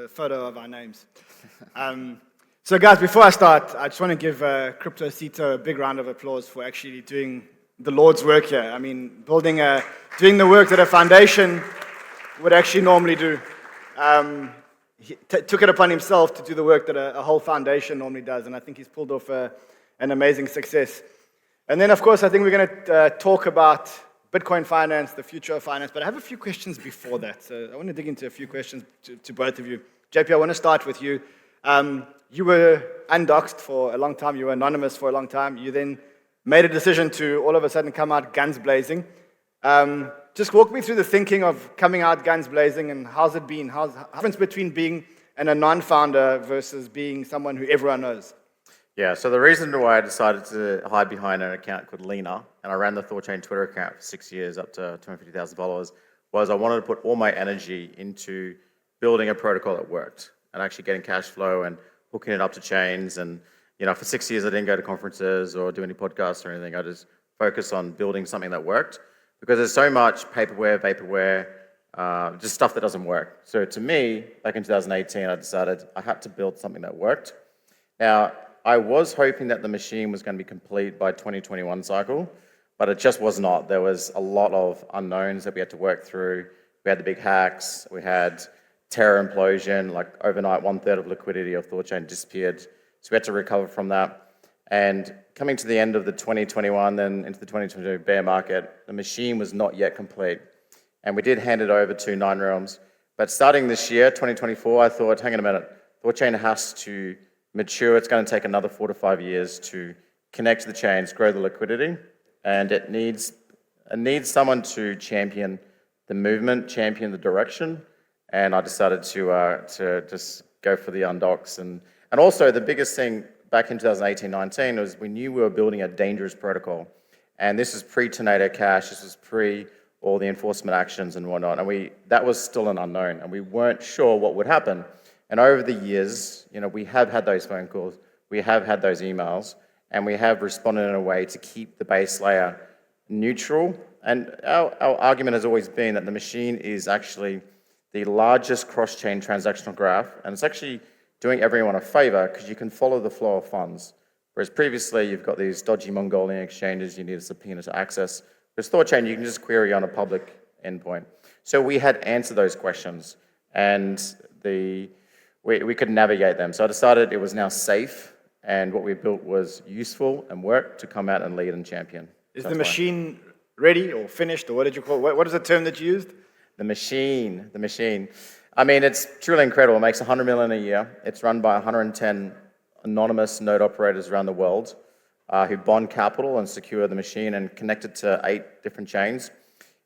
a photo of our names. So guys, before I start, I just want to give Crypto Cito a big round of applause for actually doing the Lord's work here. I mean, doing the work that a foundation would actually normally do. He took it upon himself to do the work that a whole foundation normally does, and I think he's pulled off an amazing success. And then, of course, I think we're going to talk about Bitcoin finance, the future of finance, but I have a few questions before that. So I want to dig into a few questions to both of you. JP, I want to start with you. You were undoxed for a long time. You were anonymous for a long time. You then made a decision to all of a sudden come out guns blazing. Just walk me through the thinking of coming out guns blazing, and how's it been? How's the difference between being a non-founder versus being someone who everyone knows? Yeah, so the reason why I decided to hide behind an account called Neu-Ner, and I ran the Thorchain Twitter account for 6 years, up to 250,000 followers, was I wanted to put all my energy into building a protocol that worked and actually getting cash flow and hooking it up to chains. And for 6 years, I didn't go to conferences or do any podcasts or anything. I just focused on building something that worked, because there's so much vaporware, just stuff that doesn't work. So to me, back in 2018, I decided I had to build something that worked. Now, I was hoping that the machine was going to be complete by 2021 cycle, but it just was not. There was a lot of unknowns that we had to work through. We had the big hacks, we had Terra implosion, like overnight 1/3 of liquidity of Thorchain disappeared. So we had to recover from that. And coming to the end of the 2021, then into the 2022 bear market, the machine was not yet complete. And we did hand it over to Nine Realms. But starting this year, 2024, I thought, hang on a minute, Thorchain has to mature. It's going to take another 4 to 5 years to connect to the chains, grow the liquidity, and it needs someone to champion the movement, champion the direction. And I decided to just go for the undocs. And also the biggest thing back in 2018-19 was we knew we were building a dangerous protocol. And this is pre-Tornado Cash, this was pre all the enforcement actions and whatnot. And that was still an unknown, and we weren't sure what would happen. And over the years, we have had those phone calls, we have had those emails, and we have responded in a way to keep the base layer neutral. And our argument has always been that the machine is actually the largest cross-chain transactional graph, and it's actually doing everyone a favor because you can follow the flow of funds. Whereas previously, you've got these dodgy Mongolian exchanges you need a subpoena to access. With Thorchain, you can just query on a public endpoint. So we had answered those questions, and we could navigate them. So I decided it was now safe, and what we built was useful and worked to come out and lead and champion. Is the machine ready or finished, or what did you call it? What is the term that you used? The machine. I mean, it's truly incredible. It makes 100 million a year. It's run by 110 anonymous node operators around the world who bond capital and secure the machine and connect it to 8 different chains.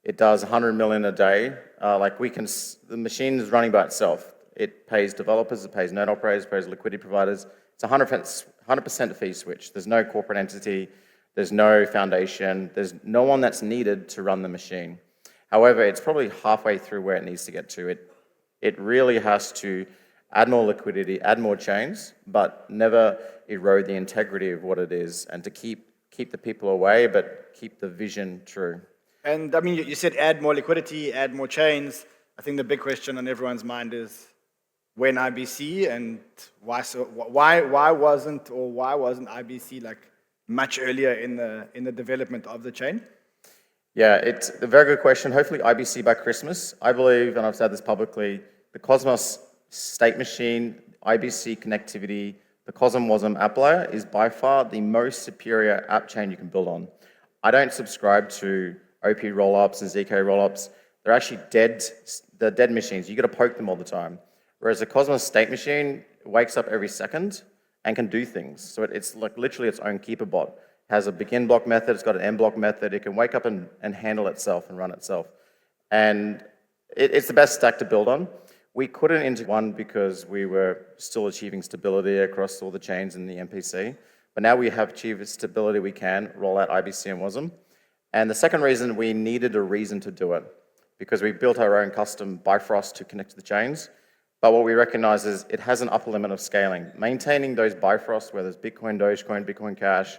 It does 100 million a day. The machine is running by itself. It pays developers, it pays node operators, it pays liquidity providers. It's 100% fee switch. There's no corporate entity, there's no foundation, there's no one that's needed to run the machine. However, it's probably halfway through where it needs to get to. It really has to add more liquidity, add more chains, but never erode the integrity of what it is, and to keep the people away, but keep the vision true. And I mean, you said add more liquidity, add more chains. I think the big question on everyone's mind is when IBC, and why wasn't IBC like much earlier in the development of the chain? Yeah, it's a very good question. Hopefully IBC by Christmas. I believe, and I've said this publicly, the Cosmos state machine, IBC connectivity, the Cosmosm app layer is by far the most superior app chain you can build on. I don't subscribe to OP rollups and ZK rollups. They're actually they're dead machines. You got to poke them all the time. Whereas the Cosmos state machine wakes up every second and can do things. So it's like literally its own keeper bot. Has a begin block method, it's got an end block method, it can wake up and handle itself and run itself. And it's the best stack to build on. We couldn't into one because we were still achieving stability across all the chains in the MPC. But now we have achieved stability, we can roll out IBC and WASM. And the second reason, we needed a reason to do it, because we built our own custom Bifrost to connect to the chains. But what we recognize is it has an upper limit of scaling. Maintaining those Bifrosts, whether it's Bitcoin, Dogecoin, Bitcoin Cash,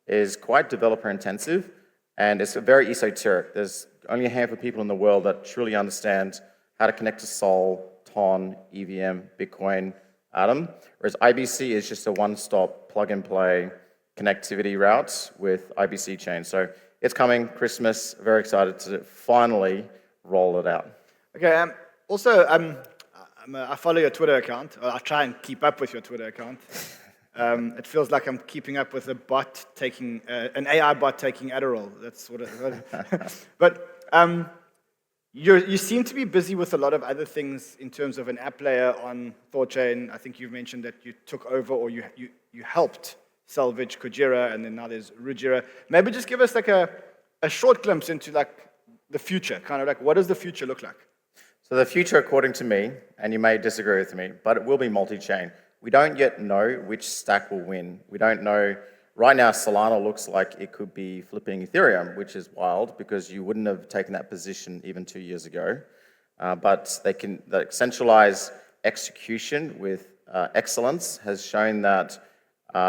is quite developer intensive, and it's very esoteric. There's only a handful of people in the world that truly understand how to connect to Sol, TON, EVM, Bitcoin, Atom, whereas IBC is just a one-stop plug-and-play connectivity route with IBC chain. So it's coming, Christmas, very excited to finally roll it out. Okay, also, I follow your Twitter account, or I try and keep up with your Twitter account. It feels like I'm keeping up with a bot taking, an AI bot taking Adderall. That's what it But you seem to be busy with a lot of other things in terms of an app layer on Thorchain. I think you've mentioned that you took over or you helped salvage Kujira, and then now there's Rujira. Maybe just give us like a short glimpse into like the future, kind of like what does the future look like? So the future, according to me, and you may disagree with me, but it will be multi-chain. We don't yet know which stack will win. We don't know. Right now, Solana looks like it could be flipping Ethereum, which is wild because you wouldn't have taken that position even 2 years ago. But the centralized execution with excellence has shown that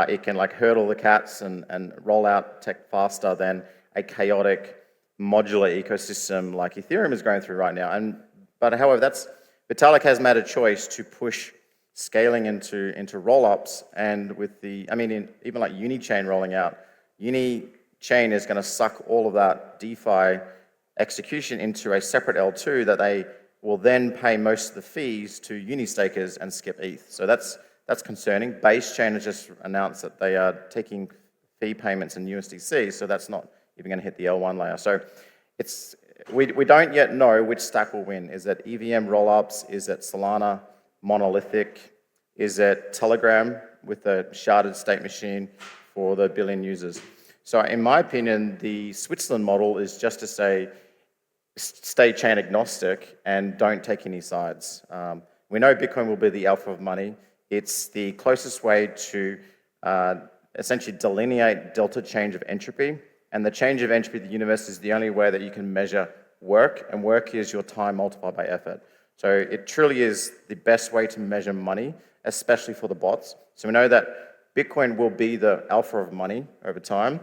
it can like hurdle the cats and roll out tech faster than a chaotic modular ecosystem like Ethereum is going through right now. But however, Vitalik has made a choice to push scaling into roll-ups, and with even like Unichain rolling out, Unichain is going to suck all of that DeFi execution into a separate L2 that they will then pay most of the fees to Unistakers and skip ETH. So that's concerning. Base Chain has just announced that they are taking fee payments in USDC, so that's not even going to hit the L1 layer. So we don't yet know which stack will win. Is it EVM rollups? Is it Solana monolithic? Is it Telegram with a sharded state machine for the billion users? So in my opinion, the Switzerland model is just to say, stay chain agnostic and don't take any sides. We know Bitcoin will be the alpha of money. It's the closest way to essentially delineate delta change of entropy. And the change of entropy of the universe is the only way that you can measure work, and work is your time multiplied by effort. So it truly is the best way to measure money, especially for the bots. So we know that Bitcoin will be the alpha of money over time,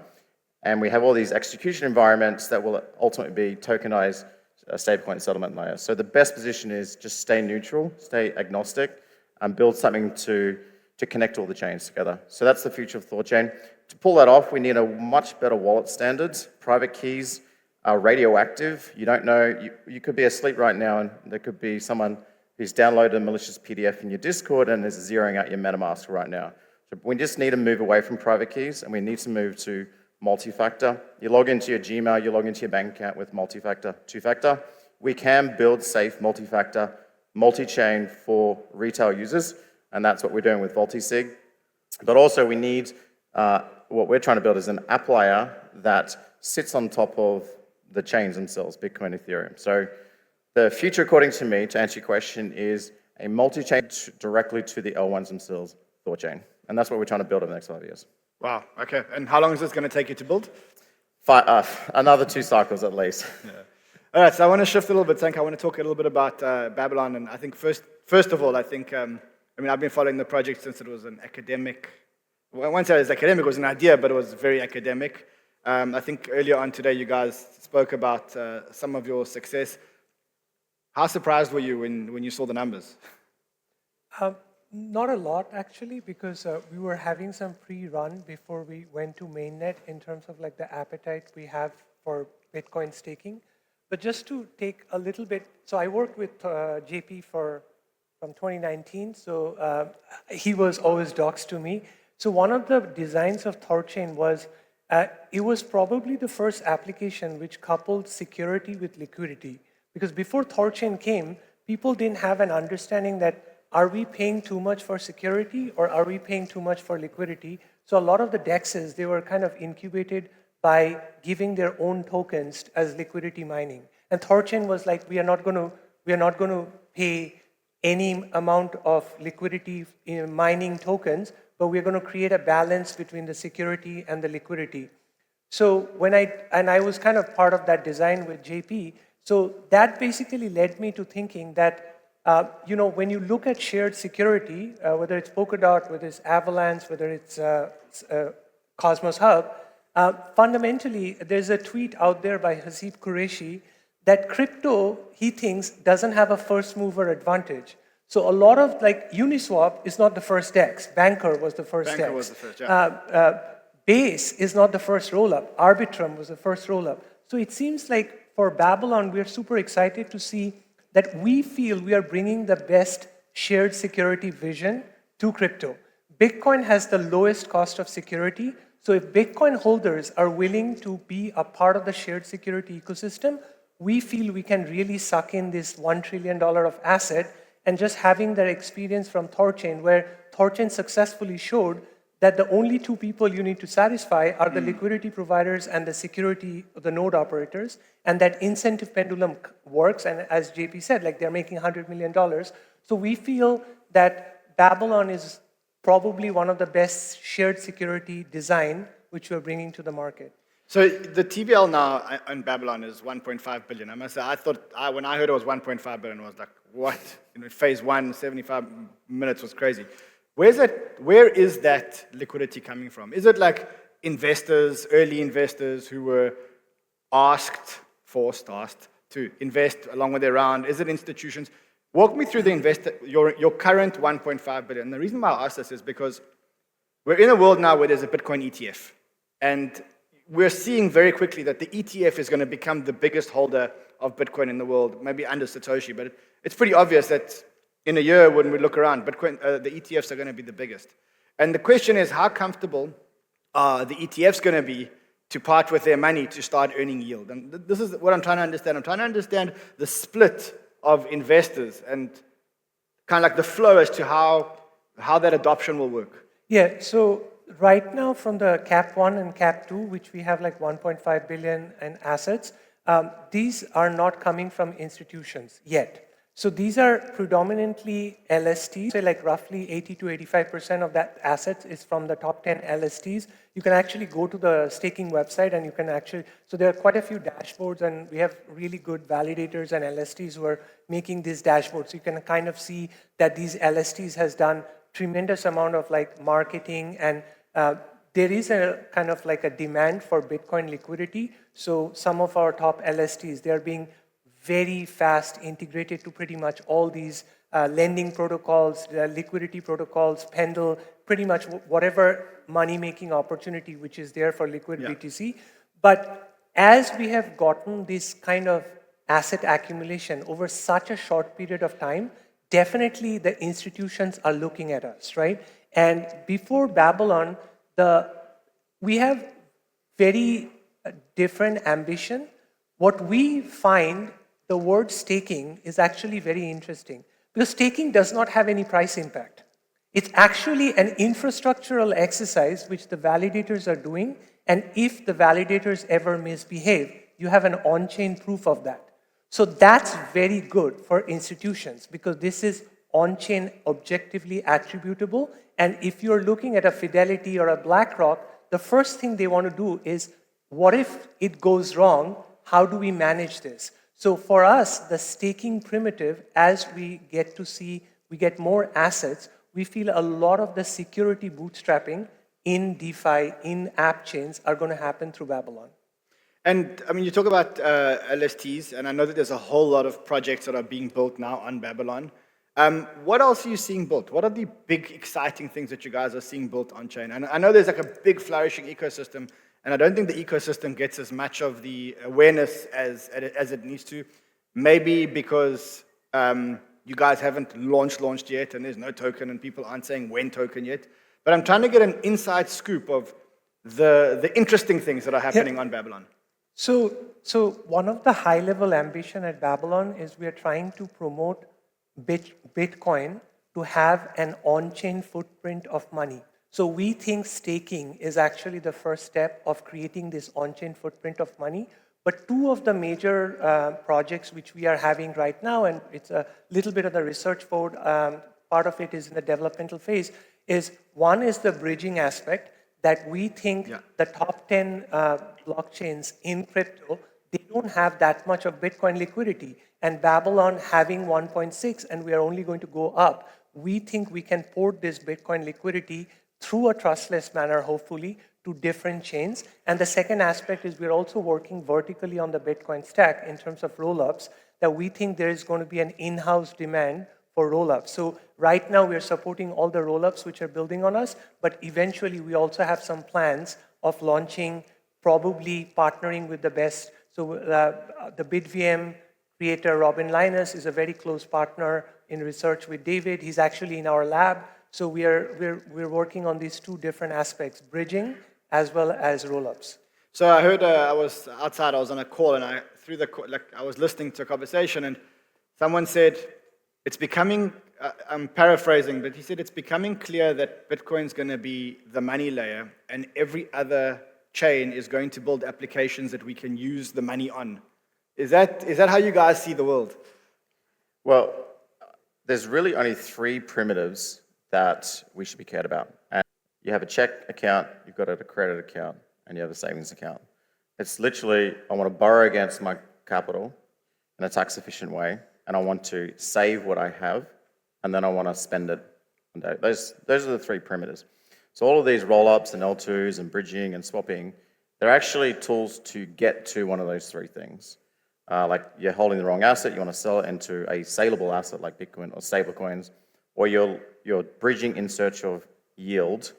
and we have all these execution environments that will ultimately be tokenized stablecoin settlement layers. So the best position is just stay neutral, stay agnostic, and build something to connect all the chains together. So that's the future of Thorchain. To pull that off, we need a much better wallet standards. Private keys are radioactive. You don't know, you could be asleep right now and there could be someone who's downloaded a malicious PDF in your Discord and is zeroing out your MetaMask right now. So we just need to move away from private keys, and we need to move to multi-factor. You log into your Gmail, you log into your bank account with multi-factor, two-factor. We can build safe multi-factor, multi-chain for retail users, and that's what we're doing with Voltisig. But also we need, what we're trying to build is an app layer that sits on top of the chains themselves, Bitcoin, Ethereum. So the future, according to me, to answer your question, is a multi-chain directly to the L1s themselves, Thorchain. And that's what we're trying to build over the next 5 years. Wow, okay. And how long is this going to take you to build? Another 2 cycles at least. Yeah. All right, so I want to shift a little bit, Sankha. I want to talk a little bit about Babylon. And I think first of all, I think, I've been following the project since it was an academic. Well, once it was academic, it was an idea, but it was very academic. I think earlier on today, you guys spoke about some of your success. How surprised were you when you saw the numbers? Not a lot, actually, because we were having some pre-run before we went to mainnet in terms of like the appetite we have for Bitcoin staking. But just to take a little bit, so I worked with JP from 2019, so he was always docs to me. So one of the designs of Thorchain was, it was probably the first application which coupled security with liquidity. Because before Thorchain came, people didn't have an understanding that are we paying too much for security or are we paying too much for liquidity? So a lot of the DEXs, they were kind of incubated by giving their own tokens as liquidity mining. And Thorchain was like, we are not going to pay any amount of liquidity in mining tokens, but we're going to create a balance between the security and the liquidity. So I was kind of part of that design with JP. So that basically led me to thinking that when you look at shared security, whether it's Polkadot, whether it's Avalanche, whether it's Cosmos Hub, fundamentally, there's a tweet out there by Hasib Qureshi that crypto, he thinks, doesn't have a first mover advantage. So a lot of like Uniswap is not the first DEX. Banker was the first Banker DEX. was the first, yeah. Base is not the first roll-up. Arbitrum was the first roll-up. So it seems like for Babylon, we're super excited to see that we feel we are bringing the best shared security vision to crypto. Bitcoin has the lowest cost of security. So if Bitcoin holders are willing to be a part of the shared security ecosystem, we feel we can really suck in this $1 trillion of asset. And just having that experience from Thorchain, where Thorchain successfully showed that the only two people you need to satisfy are the liquidity providers and the security, the node operators, and that incentive pendulum works. And as JP said, like they're making $100 million. So we feel that Babylon is probably one of the best shared security design which we're bringing to the market. So the TVL now on Babylon is 1.5 billion. I must say, when I heard it was 1.5 billion, I was like, what? Phase 1, 75 minutes was crazy. Where is that liquidity coming from? Is it like investors, early investors who were asked to invest along with their round? Is it institutions? Walk me through your current 1.5 billion. The reason why I ask this is because we're in a world now where there's a Bitcoin ETF. And we're seeing very quickly that the ETF is going to become the biggest holder of Bitcoin in the world, maybe under Satoshi. But it's pretty obvious that in a year when we look around, Bitcoin, the ETFs are going to be the biggest. And the question is, how comfortable are the ETFs going to be to part with their money to start earning yield? And this is what I'm trying to understand. I'm trying to understand the split of investors and kind of like the flow as to how that adoption will work. Yeah, so right now from the Cap 1 and Cap 2, which we have like 1.5 billion in assets, these are not coming from institutions yet. So these are predominantly LSTs, so like roughly 80 to 85% of that assets is from the top 10 LSTs. You can actually go to the staking website and you can actually, so there are quite a few dashboards and we have really good validators and LSTs who are making these dashboards. So you can kind of see that these LSTs has done tremendous amount of like marketing and there is a kind of like a demand for Bitcoin liquidity. So some of our top LSTs, they are being very fast integrated to pretty much all these lending protocols, liquidity protocols, Pendle, pretty much whatever money-making opportunity which is there for liquid BTC. But as we have gotten this kind of asset accumulation over such a short period of time, definitely the institutions are looking at us, right? And before Babylon, we have very different ambition. What we find, the word staking is actually very interesting because staking does not have any price impact. It's actually an infrastructural exercise which the validators are doing, and if the validators ever misbehave, you have an on-chain proof of that. So that's very good for institutions because this is on-chain objectively attributable, and if you're looking at a Fidelity or a BlackRock, the first thing they want to do is, what if it goes wrong? How do we manage this? So for us, the staking primitive, as we get to see, we get more assets, we feel a lot of the security bootstrapping in DeFi, in app chains are going to happen through Babylon. And I mean, you talk about LSTs, and I know that there's a whole lot of projects that are being built now on Babylon. What else are you seeing built? What are the big, exciting things that you guys are seeing built on chain? And I know there's like a big, flourishing ecosystem, and I don't think the ecosystem gets as much of the awareness as it needs to. Maybe because you guys haven't launched yet, and there's no token, and people aren't saying when token yet. But I'm trying to get an inside scoop of the interesting things that are happening on Babylon. So one of the high-level ambition at Babylon is we are trying to promote Bitcoin to have an on-chain footprint of money. So we think staking is actually the first step of creating this on-chain footprint of money. But two of the major projects which we are having right now, and it's a little bit of the research board, part of it is in the developmental phase, is one is the bridging aspect that we think the top 10 blockchains in crypto, they don't have that much of Bitcoin liquidity. And Babylon having 1.6, and we are only going to go up, we think we can port this Bitcoin liquidity through a trustless manner, hopefully, to different chains. And the second aspect is we're also working vertically on the Bitcoin stack in terms of rollups, that we think there is going to be an in-house demand for roll-ups. So right now we're supporting all the roll-ups which are building on us, but eventually we also have some plans of launching, probably partnering with the best. So the BitVM creator, Robin Linus, is a very close partner in research with David. He's actually in our lab. So we're working on these two different aspects, bridging as well as roll-ups. So I heard, I was outside, I was on a call, and I was listening to a conversation, and someone said, it's becoming, I'm paraphrasing, but he said it's becoming clear that Bitcoin's going to be the money layer, and every other chain is going to build applications that we can use the money on. Is that how you guys see the world? Well, there's really only three primitives that we should be cared about. And you have a check account, you've got a credit account, and you have a savings account. It's literally, I want to borrow against my capital in a tax-efficient way, and I want to save what I have, and then I want to spend it. Those are the three primitives. So all of these roll-ups and L2s and bridging and swapping, they're actually tools to get to one of those three things. Like you're holding the wrong asset, you want to sell it into a saleable asset like Bitcoin or stablecoins, or you're bridging in search of yield,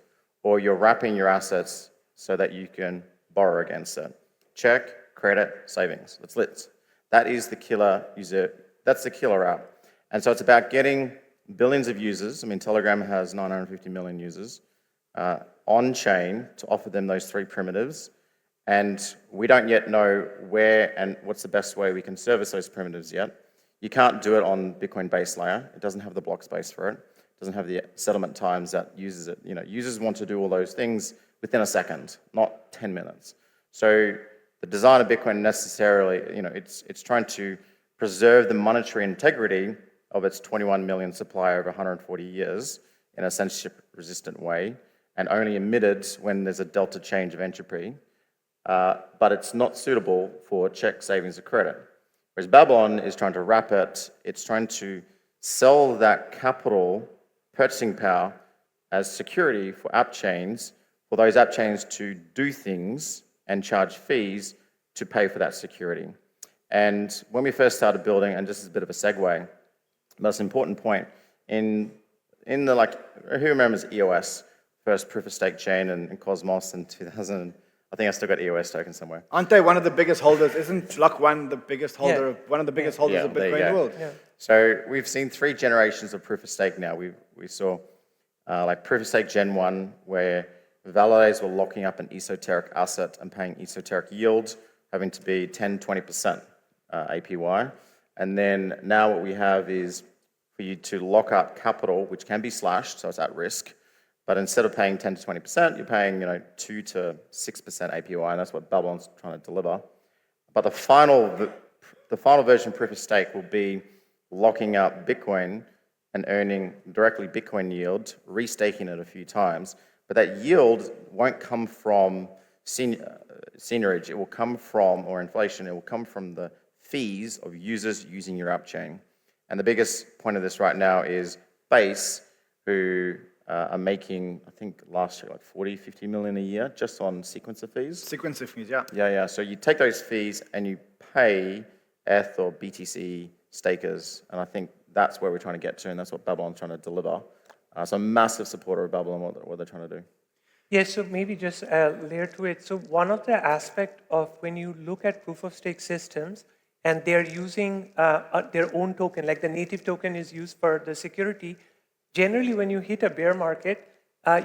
or you're wrapping your assets so that you can borrow against it. Check, credit, savings. That's lit. That is the killer user. That's the killer app. And so it's about getting billions of users. I mean, Telegram has 950 million users on chain to offer them those three primitives. And we don't yet know where and what's the best way we can service those primitives yet. You can't do it on Bitcoin base layer. It doesn't have the block space for it. It doesn't have the settlement times that users it. Users want to do all those things within a second, not 10 minutes. So the design of Bitcoin necessarily, it's trying to preserve the monetary integrity of its 21 million supply over 140 years in a censorship-resistant way, and only emitted when there's a delta change of entropy. But it's not suitable for check, savings, or credit. Whereas Babylon is trying to wrap it, it's trying to sell that capital purchasing power as security for app chains, for those app chains to do things and charge fees to pay for that security. And when we first started building, and just as a bit of a segue, most important point, in the who remembers EOS, first proof of stake chain and Cosmos in 2000, I think I still got EOS token somewhere. Aren't they one of the biggest holders? Isn't Block One the biggest holder, one of the biggest holders of Bitcoin in the world? Yeah. So we've seen 3 generations of proof of stake now. We saw proof of stake Gen 1, where validators were locking up an esoteric asset and paying esoteric yield, having to be 10-20% APY. And then now what we have is for you to lock up capital, which can be slashed, so it's at risk. But instead of paying 10 to 20%, you're paying 2 to 6% APY, and that's what Babylon's trying to deliver. But the final version of proof of stake will be locking up Bitcoin and earning directly Bitcoin yield, restaking it a few times. But that yield won't come from seniorage. It will come from, or inflation, it will come from the fees of users using your app chain. And the biggest point of this right now is Base, who are making, I think last year, like 40, 50 million a year just on sequencer fees. Sequencer fees, yeah. Yeah. So you take those fees and you pay ETH or BTC stakers. And I think that's where we're trying to get to, and that's what Babylon's trying to deliver. So I'm a massive supporter of Babylon, what they're trying to do. Yeah, so maybe just a layer to it. So one of the aspects of when you look at proof of stake systems, and they're using their own token, like the native token is used for the security. Generally, when you hit a bear market,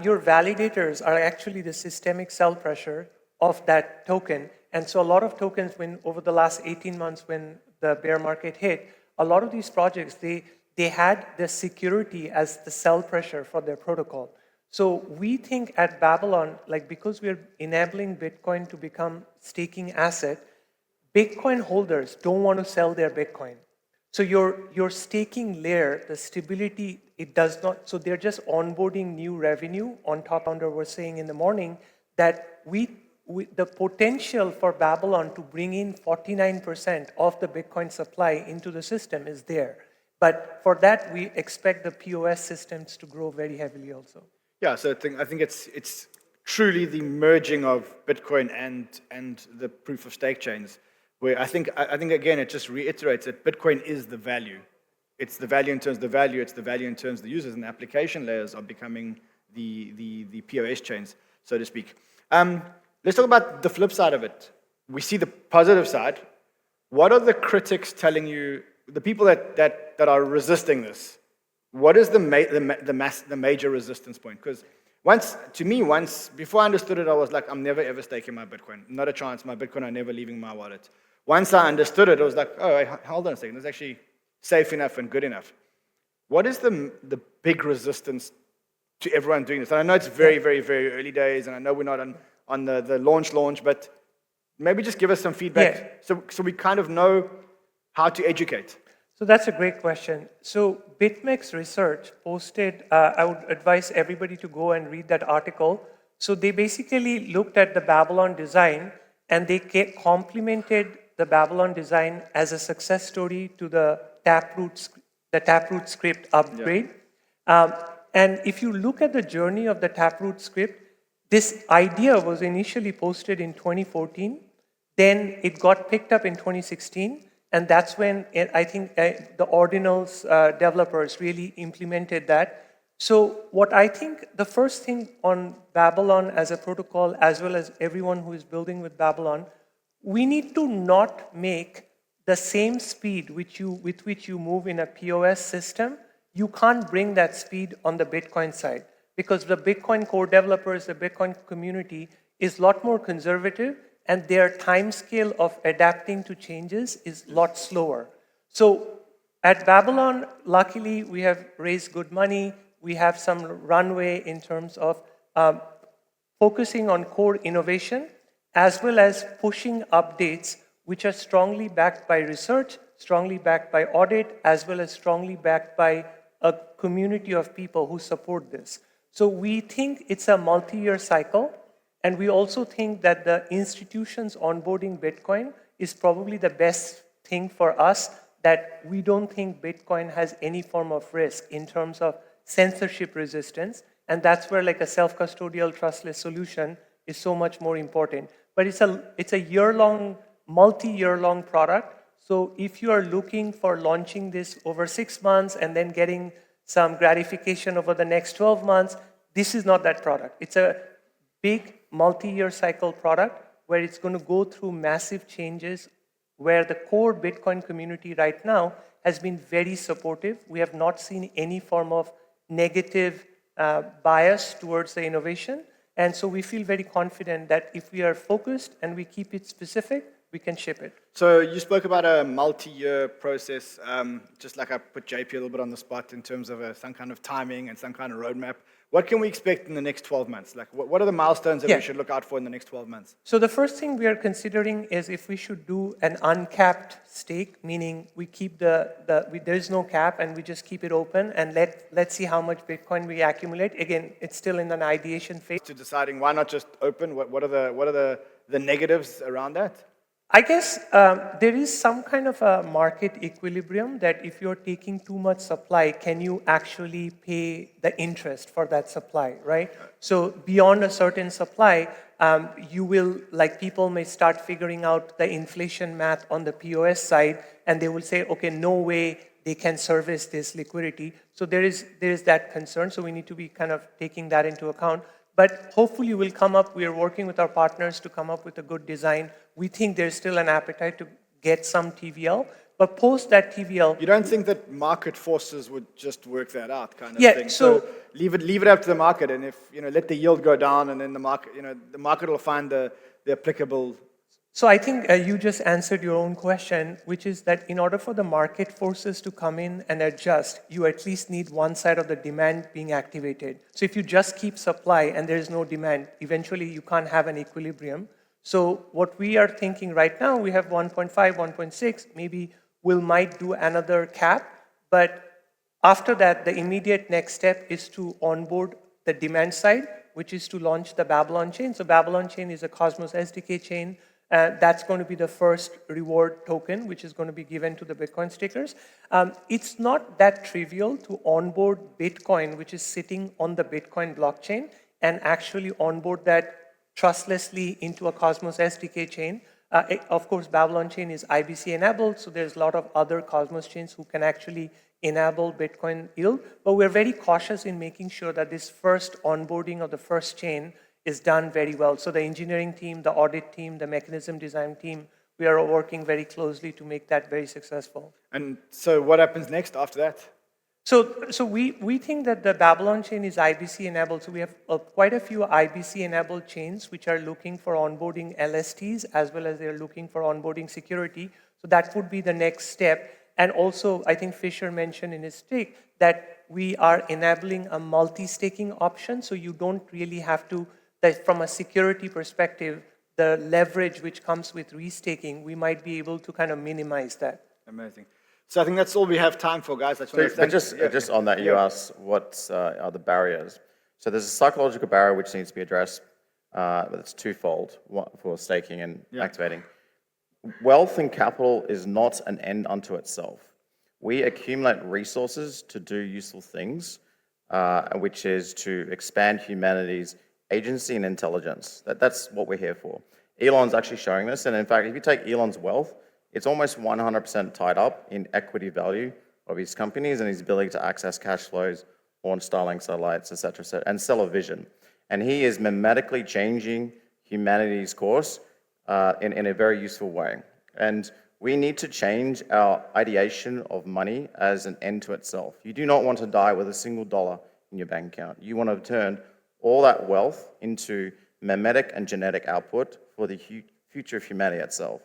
your validators are actually the systemic sell pressure of that token. And so a lot of tokens, over the last 18 months when the bear market hit, a lot of these projects, they had the security as the sell pressure for their protocol. So we think at Babylon, because we're enabling Bitcoin to become staking asset, Bitcoin holders don't want to sell their Bitcoin. So your staking layer, the stability, it does not, so they're just onboarding new revenue on top. Founder was saying in the morning that the potential for Babylon to bring in 49% of the Bitcoin supply into the system is there. But for that, we expect the POS systems to grow very heavily also. Yeah, so I think it's truly the merging of Bitcoin and the proof of stake chains, where I think again it just reiterates that Bitcoin is the value. it's the value in terms of the value, it's the value in terms of the users, and the application layers are becoming the POS chains, so to speak. Let's talk about the flip side of it. We see the positive side. What are the critics telling you, the people that are resisting this? What is the major resistance point? Because before I understood it, I was like, I'm never ever staking my Bitcoin. Not a chance, my Bitcoin are never leaving my wallet. Once I understood it, I was like, oh, hold on a second, it's actually safe enough and good enough. What is the big resistance to everyone doing this? And I know it's very, very, very early days, and I know we're not on the launch, but maybe just give us some feedback so we kind of know how to educate. So that's a great question. So BitMEX Research posted, I would advise everybody to go and read that article. So they basically looked at the Babylon design, and they complemented the Babylon design as a success story to the Taproot script upgrade. And if you look at the journey of the Taproot script, this idea was initially posted in 2014, then it got picked up in 2016, and that's when I think the Ordinals developers really implemented that. So what I think, the first thing on Babylon as a protocol, as well as everyone who is building with Babylon, we need to not make the same speed with which you move in a POS system. You can't bring that speed on the Bitcoin side, because the Bitcoin core developers, the Bitcoin community is a lot more conservative, and their time scale of adapting to changes is a lot slower. So at Babylon, luckily, we have raised good money. We have some runway in terms of focusing on core innovation, as well as pushing updates which are strongly backed by research, strongly backed by audit, as well as strongly backed by a community of people who support this. So we think it's a multi-year cycle, and we also think that the institutions onboarding Bitcoin is probably the best thing for us, that we don't think Bitcoin has any form of risk in terms of censorship resistance, and that's where like a self-custodial trustless solution is so much more important. But it's a year-long, multi-year-long product. So if you are looking for launching this over 6 months and then getting some gratification over the next 12 months, this is not that product. It's a big multi-year cycle product where it's going to go through massive changes, where the core Bitcoin community right now has been very supportive. We have not seen any form of negative bias towards the innovation. And so we feel very confident that if we are focused and we keep it specific, we can ship it. So you spoke about a multi-year process, just like I put JP a little bit on the spot in terms of some kind of timing and some kind of roadmap. What can we expect in the next 12 months? Like, what are the milestones that we should look out for in the next 12 months? So the first thing we are considering is if we should do an uncapped stake, meaning we keep there is no cap and we just keep it open and let's see how much Bitcoin we accumulate. Again, it's still in an ideation phase. To deciding why not just open, what are the negatives around that? I guess there is some kind of a market equilibrium that if you're taking too much supply, can you actually pay the interest for that supply, right? So beyond a certain supply, you will, like people may start figuring out the inflation math on the POS side, and they will say, okay, no way they can service this liquidity. So there is that concern, so we need to be kind of taking that into account. But hopefully we'll come up, we are working with our partners to come up with a good design. We think there's still an appetite to get some TVL, but post that TVL... You don't think that market forces would just work that out kind of thing? So leave it up to the market, and if, let the yield go down, and then the market will find the applicable... So I think you just answered your own question, which is that in order for the market forces to come in and adjust, you at least need one side of the demand being activated. So if you just keep supply and there is no demand, eventually you can't have an equilibrium. So what we are thinking right now, we have 1.5, 1.6, maybe we might do another cap, but after that, the immediate next step is to onboard the demand side, which is to launch the Babylon chain. So Babylon chain is a Cosmos SDK chain. That's going to be the first reward token, which is going to be given to the Bitcoin stakers. It's not that trivial to onboard Bitcoin, which is sitting on the Bitcoin blockchain, and actually onboard that trustlessly into a Cosmos SDK chain. Of course, Babylon chain is IBC enabled, so there's a lot of other Cosmos chains who can actually enable Bitcoin yield. But we're very cautious in making sure that this first onboarding of the first chain is done very well. So the engineering team, the audit team, the mechanism design team, we are working very closely to make that very successful. And so what happens next after that? So we think that the Babylon chain is IBC enabled. So we have quite a few IBC enabled chains which are looking for onboarding LSTs as well as they're looking for onboarding security. So that would be the next step. And also, I think Fisher mentioned in his stake that we are enabling a multi-staking option. So you don't really have to, that from a security perspective, the leverage which comes with restaking, we might be able to kind of minimize that. Amazing. So I think that's all we have time for, guys. But just on that, you asked what are the barriers. So there's a psychological barrier which needs to be addressed, but it's twofold for staking and activating. Wealth and capital is not an end unto itself. We accumulate resources to do useful things, which is to expand humanity's agency and intelligence. That's what we're here for. Elon's actually showing this, and in fact, if you take Elon's wealth, it's almost 100% tied up in equity value of his companies and his ability to access cash flows, launch Starlink satellites, et cetera, and sell a vision. And he is mimetically changing humanity's course in a very useful way. And we need to change our ideation of money as an end to itself. You do not want to die with a single dollar in your bank account. You want to turn all that wealth into mimetic and genetic output for the future of humanity itself.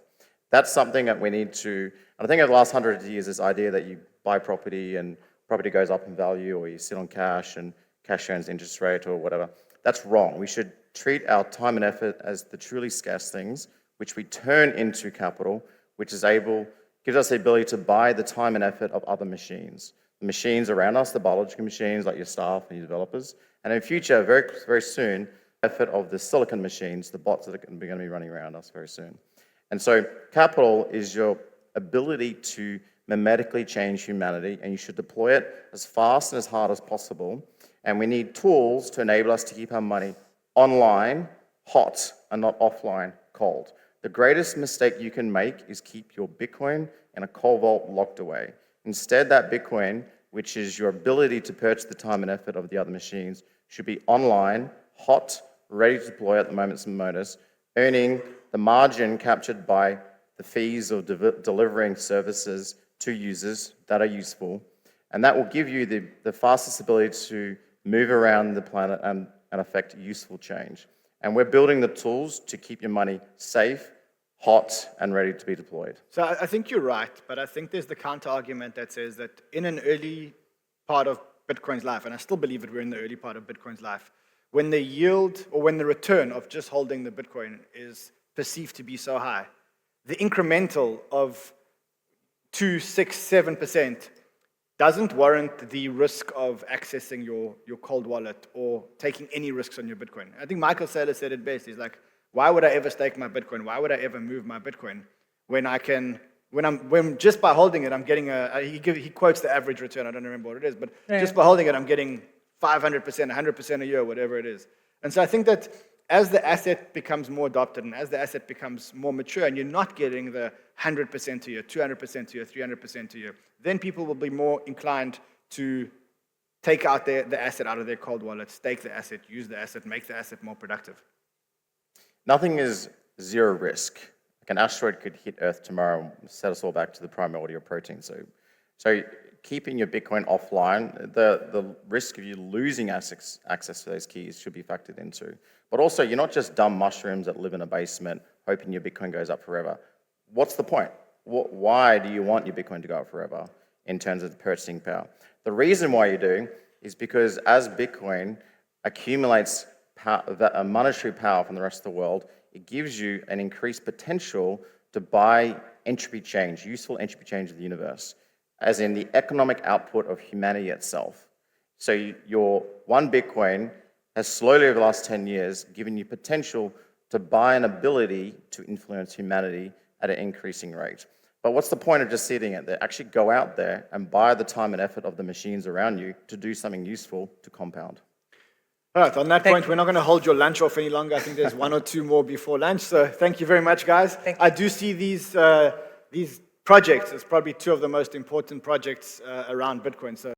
That's something that we need to, and I think over the last 100 years, this idea that you buy property and property goes up in value, or you sit on cash and cash earns interest rate or whatever, that's wrong. We should treat our time and effort as the truly scarce things, which we turn into capital, which gives us the ability to buy the time and effort of other machines. The machines around us, the biological machines like your staff and your developers, and in future, very, very soon, effort of the silicon machines, the bots that are going to be running around us very soon. And so capital is your ability to mimetically change humanity, and you should deploy it as fast and as hard as possible. And we need tools to enable us to keep our money online, hot, and not offline, cold. The greatest mistake you can make is keep your Bitcoin in a cold vault locked away. Instead, that Bitcoin, which is your ability to purchase the time and effort of the other machines, should be online, hot, ready to deploy at the moment's notice, earning the margin captured by the fees of delivering services to users that are useful. And that will give you the fastest ability to move around the planet and affect useful change. And we're building the tools to keep your money safe, hot, and ready to be deployed. So I think you're right, but I think there's the counter-argument that says that in an early part of Bitcoin's life, and I still believe that we're in the early part of Bitcoin's life, when the yield or when the return of just holding the Bitcoin is perceived to be so high, the incremental of 2, 6, 7% doesn't warrant the risk of accessing your cold wallet or taking any risks on your Bitcoin. I think Michael Saylor said it best. He's like, why would I ever stake my Bitcoin? Why would I ever move my Bitcoin when just by holding it, I'm getting he quotes the average return. I don't remember what it is, but just by holding it, I'm getting 500%, 100% a year, whatever it is. And so I think that as the asset becomes more adopted and as the asset becomes more mature and you're not getting the 100% a year, 200% a year, 300% a year, then people will be more inclined to take out the asset out of their cold wallet, stake the asset, use the asset, make the asset more productive. Nothing is zero risk. Like an asteroid could hit Earth tomorrow and set us all back to the primordial protein. So keeping your Bitcoin offline, the risk of you losing access to those keys should be factored into. But also, you're not just dumb mushrooms that live in a basement hoping your Bitcoin goes up forever. What's the point? Why do you want your Bitcoin to go up forever in terms of the purchasing power? The reason why you do is because as Bitcoin accumulates monetary power from the rest of the world, it gives you an increased potential to buy entropy change, useful entropy change of the universe, as in the economic output of humanity itself. So your one Bitcoin has slowly over the last 10 years given you potential to buy an ability to influence humanity at an increasing rate. But what's the point of just sitting it there? Actually go out there and buy the time and effort of the machines around you to do something useful to compound. All right, on that Thank point, we're not going to hold your lunch off any longer. I think there's one or two more before lunch. So thank you very much, guys. I do see these projects as probably two of the most important projects around Bitcoin. So